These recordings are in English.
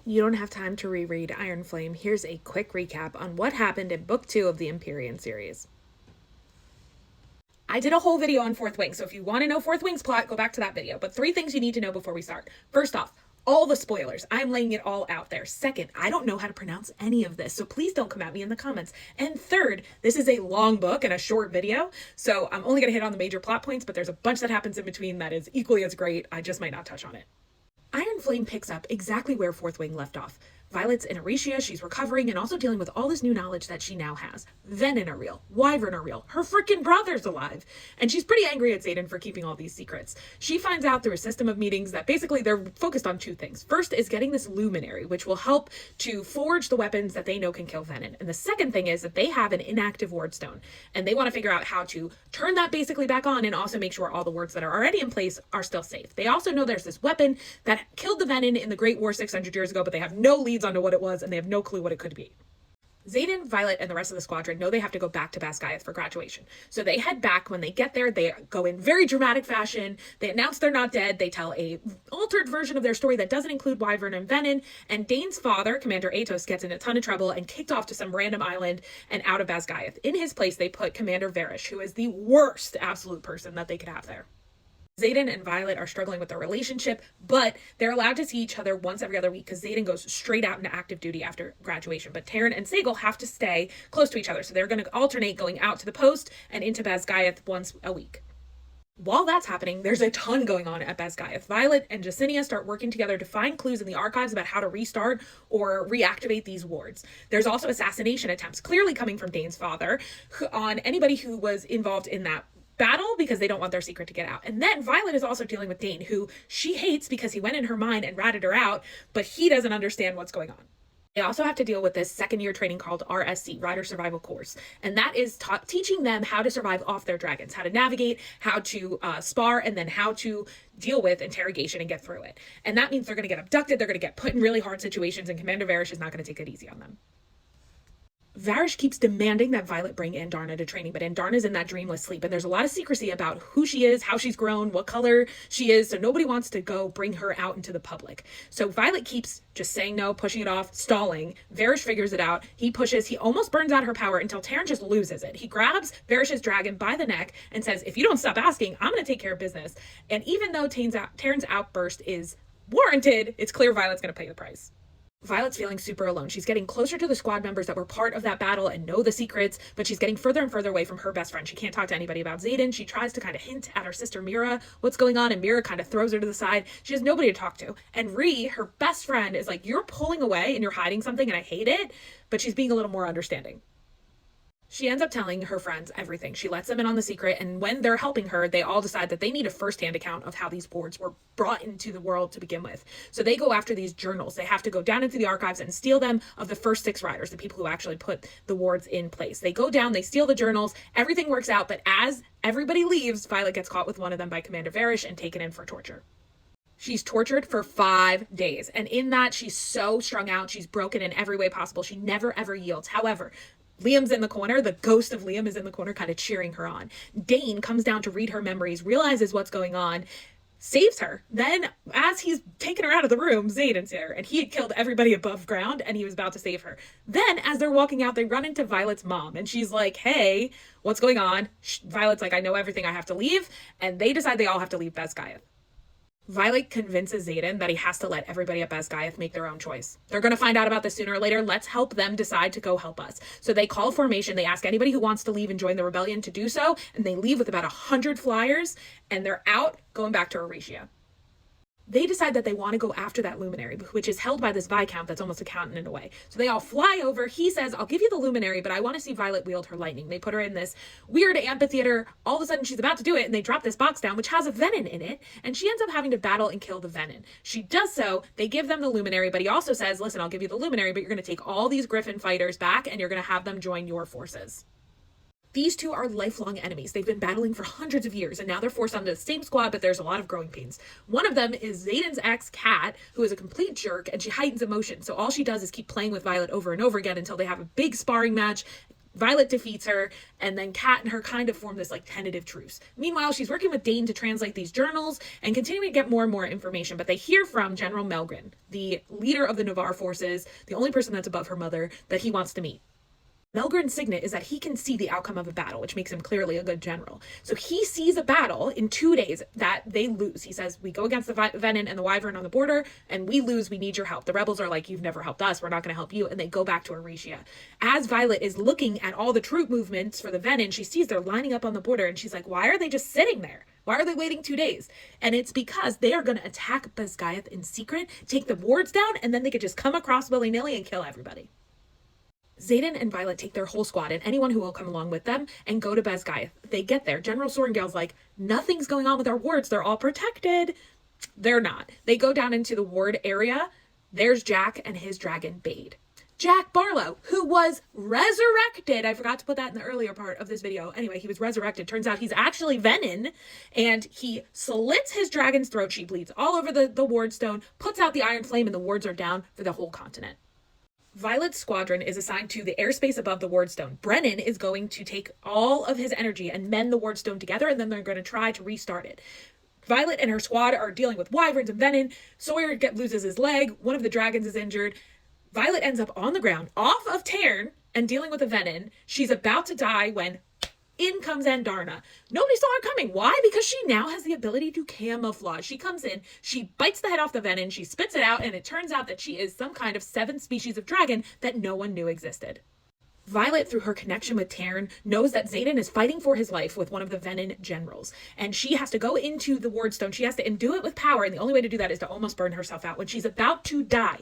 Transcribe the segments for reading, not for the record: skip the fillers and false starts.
You don't have time to reread Iron Flame. Here's a quick recap on what happened in Book 2 of the Empyrean Series. I did a whole video on Fourth Wing, so if you want to know Fourth Wing's plot, go back to that video. But 3 things you need to know before we start. First off, all the spoilers. I'm laying it all out there. Second, I don't know how to pronounce any of this, so please don't come at me in the comments. And third, this is a long book and a short video, so I'm only going to hit on the major plot points, but there's a bunch that happens in between that is equally as great. I just might not touch on it. Iron Flame picks up exactly where Fourth Wing left off. Violet's in Aricia, she's recovering and also dealing with all this new knowledge that she now has. Venin are real, Wyvern are real, her freaking brother's alive. And she's pretty angry at Xaden for keeping all these secrets. She finds out through a system of meetings that basically they're focused on 2 things. First is getting this luminary, which will help to forge the weapons that they know can kill Venin. And the second thing is that they have an inactive ward stone, and they want to figure out how to turn that basically back on and also make sure all the wards that are already in place are still safe. They also know there's this weapon that killed the Venin in the Great War 600 years ago, but they have no leads onto what it was, and they have no clue what it could be. Xaden, Violet, and the rest of the squadron know they have to go back to Basgiath for graduation. So they head back. When they get there, they go in very dramatic fashion. They announce they're not dead. They tell a altered version of their story that doesn't include Wyvern and Venin. And Dane's father, Commander Atos, gets in a ton of trouble and kicked off to some random island and out of Basgiath. In his place, they put Commander Varish, who is the worst absolute person that they could have there. Xaden and Violet are struggling with their relationship, but they're allowed to see each other once every other week because Xaden goes straight out into active duty after graduation. But Terran and Sagal have to stay close to each other, so they're going to alternate going out to the post and into Basgiath once a week. While that's happening, there's a ton going on at Basgiath. Violet and Jacinia start working together to find clues in the archives about how to restart or reactivate these wards. There's also assassination attempts, clearly coming from Dane's father, on anybody who was involved in that battle because they don't want their secret to get out. And then Violet is also dealing with Dane, who she hates because he went in her mind and ratted her out, but he doesn't understand what's going on. They also have to deal with this second-year training called RSC, Rider Survival Course. And that is teaching them how to survive off their dragons, how to navigate, how to spar, and then how to deal with interrogation and get through it. And that means they're going to get abducted, they're going to get put in really hard situations, and Commander Varish is not going to take it easy on them. Varish keeps demanding that Violet bring Andarna to training, but Andarna's in that dreamless sleep, and there's a lot of secrecy about who she is, how she's grown, what color she is, so nobody wants to go bring her out into the public. So Violet keeps just saying no, pushing it off, stalling. Varish figures it out. He pushes. He almost burns out her power until Terran just loses it. He grabs Varish's dragon by the neck and says, if you don't stop asking, I'm going to take care of business. And even though Terran's outburst is warranted, it's clear Violet's going to pay the price. Violet's feeling super alone. She's getting closer to the squad members that were part of that battle and know the secrets, but she's getting further and further away from her best friend. She can't talk to anybody about Xaden. She tries to kind of hint at her sister Mira what's going on, and Mira kind of throws her to the side. She has nobody to talk to. And Ree, her best friend, is like, you're pulling away and you're hiding something and I hate it, but she's being a little more understanding. She ends up telling her friends everything. She lets them in on the secret, and when they're helping her, they all decide that they need a first-hand account of how these boards were brought into the world to begin with. So they go after these journals. They have to go down into the archives and steal them of the first 6 riders, the people who actually put the wards in place. They go down, they steal the journals, everything works out, but as everybody leaves, Violet gets caught with one of them by Commander Varish and taken in for torture. She's tortured for 5 days, and in that, she's so strung out, she's broken in every way possible. She never, ever yields. However, Liam's in the corner. The ghost of Liam is in the corner, kind of cheering her on. Dane comes down to read her memories, realizes what's going on, saves her. Then, as he's taken her out of the room, Xaden's there, and he had killed everybody above ground, and he was about to save her. Then, as they're walking out, they run into Violet's mom, and she's like, hey, what's going on? Violet's like, I know everything, I have to leave, and they decide they all have to leave Basgiath. Violet convinces Xaden that he has to let everybody at Basgiath make their own choice. They're going to find out about this sooner or later. Let's help them decide to go help us. So they call formation. They ask anybody who wants to leave and join the rebellion to do so. And they leave with about 100 flyers. And they're out going back to Aricia. They decide that they want to go after that luminary, which is held by this Viscount that's almost a count in a way. So they all fly over. He says, I'll give you the luminary, but I want to see Violet wield her lightning. They put her in this weird amphitheater. All of a sudden, she's about to do it, and they drop this box down, which has a Venin in it, and she ends up having to battle and kill the Venin. She does so. They give them the luminary, but he also says, listen, I'll give you the luminary, but you're going to take all these Griffin fighters back, and you're going to have them join your forces. These two are lifelong enemies. They've been battling for hundreds of years, and now they're forced onto the same squad, but there's a lot of growing pains. One of them is Xaden's ex, Kat, who is a complete jerk, and she heightens emotion. So all she does is keep playing with Violet over and over again until they have a big sparring match, Violet defeats her, and then Kat and her kind of form this like tentative truce. Meanwhile, she's working with Dane to translate these journals and continuing to get more and more information. But they hear from General Melgren, the leader of the Navarre forces, the only person that's above her mother, that he wants to meet. Melgren's signet is that he can see the outcome of a battle, which makes him clearly a good general. So he sees a battle in 2 days that they lose. He says, we go against the Venin and the Wyvern on the border, and we lose. We need your help. The rebels are like, you've never helped us. We're not going to help you. And they go back to Aricia. As Violet is looking at all the troop movements for the Venin, she sees they're lining up on the border, and she's like, why are they just sitting there? Why are they waiting 2 days? And it's because they are going to attack Basgiath in secret, take the wards down, and then they could just come across willy-nilly and kill everybody. Xaden and Violet take their whole squad and anyone who will come along with them and go to Basgiath. They get there. General Sorrengail's like, nothing's going on with our wards. They're all protected. They're not. They go down into the ward area. There's Jack and his dragon Bade. Jack Barlow, who was resurrected. I forgot to put that in the earlier part of this video. Anyway, he was resurrected. Turns out he's actually Venin, and he slits his dragon's throat. She bleeds all over the ward stone, puts out the iron flame, and the wards are down for the whole continent. Violet's squadron is assigned to the airspace above the wardstone. Brennan is going to take all of his energy and mend the wardstone together, and then they're going to try to restart it. Violet and her squad are dealing with wyverns and venin. Sawyer loses his leg. One of the dragons is injured. Violet ends up on the ground, off of Tairn, and dealing with a venin. She's about to die when in comes Andarna. Nobody saw her coming. Why? Because she now has the ability to camouflage. She comes in, she bites the head off the venin, she spits it out, and it turns out that she is some kind of 7th species of dragon that no one knew existed. Violet, through her connection with Tairn, knows that Xaden is fighting for his life with one of the Venin generals. And she has to go into the wardstone. She has to endue it with power, and the only way to do that is to almost burn herself out. When she's about to die,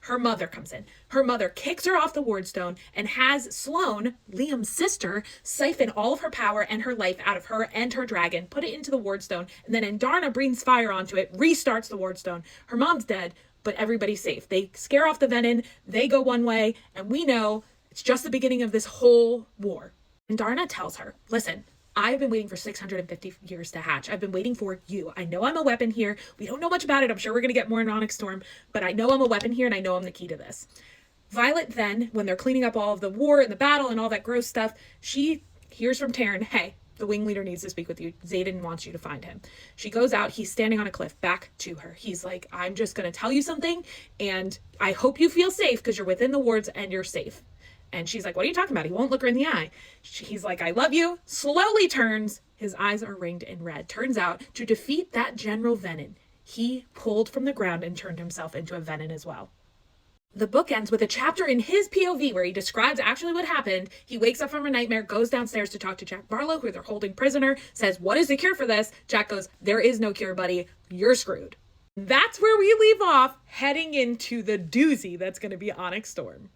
her mother comes in. Her mother kicks her off the wardstone and has Sloane, Liam's sister, siphon all of her power and her life out of her and her dragon, put it into the wardstone, and then Andarna breathes fire onto it, restarts the wardstone. Her mom's dead, but everybody's safe. They scare off the Venin, they go one way, and we know it's just the beginning of this whole war. Andarna tells her, listen, I've been waiting for 650 years to hatch. I've been waiting for you. I know I'm a weapon here. We don't know much about it. I'm sure we're going to get more in Onyx Storm, but I know I'm a weapon here and I know I'm the key to this. Violet then, when they're cleaning up all of the war and the battle and all that gross stuff, she hears from Tairn, hey, the wing leader needs to speak with you. Xaden wants you to find him. She goes out. He's standing on a cliff back to her. He's like, I'm just going to tell you something and I hope you feel safe because you're within the wards and you're safe. And she's like, what are you talking about? He won't look her in the eye. He's like, I love you. Slowly turns. His eyes are ringed in red. Turns out to defeat that General Venin, he pulled from the ground and turned himself into a Venin as well. The book ends with a chapter in his POV where he describes actually what happened. He wakes up from a nightmare, goes downstairs to talk to Jack Barlow, who they're holding prisoner, says, what is the cure for this? Jack goes, there is no cure, buddy. You're screwed. That's where we leave off, heading into the doozy that's going to be Onyx Storm.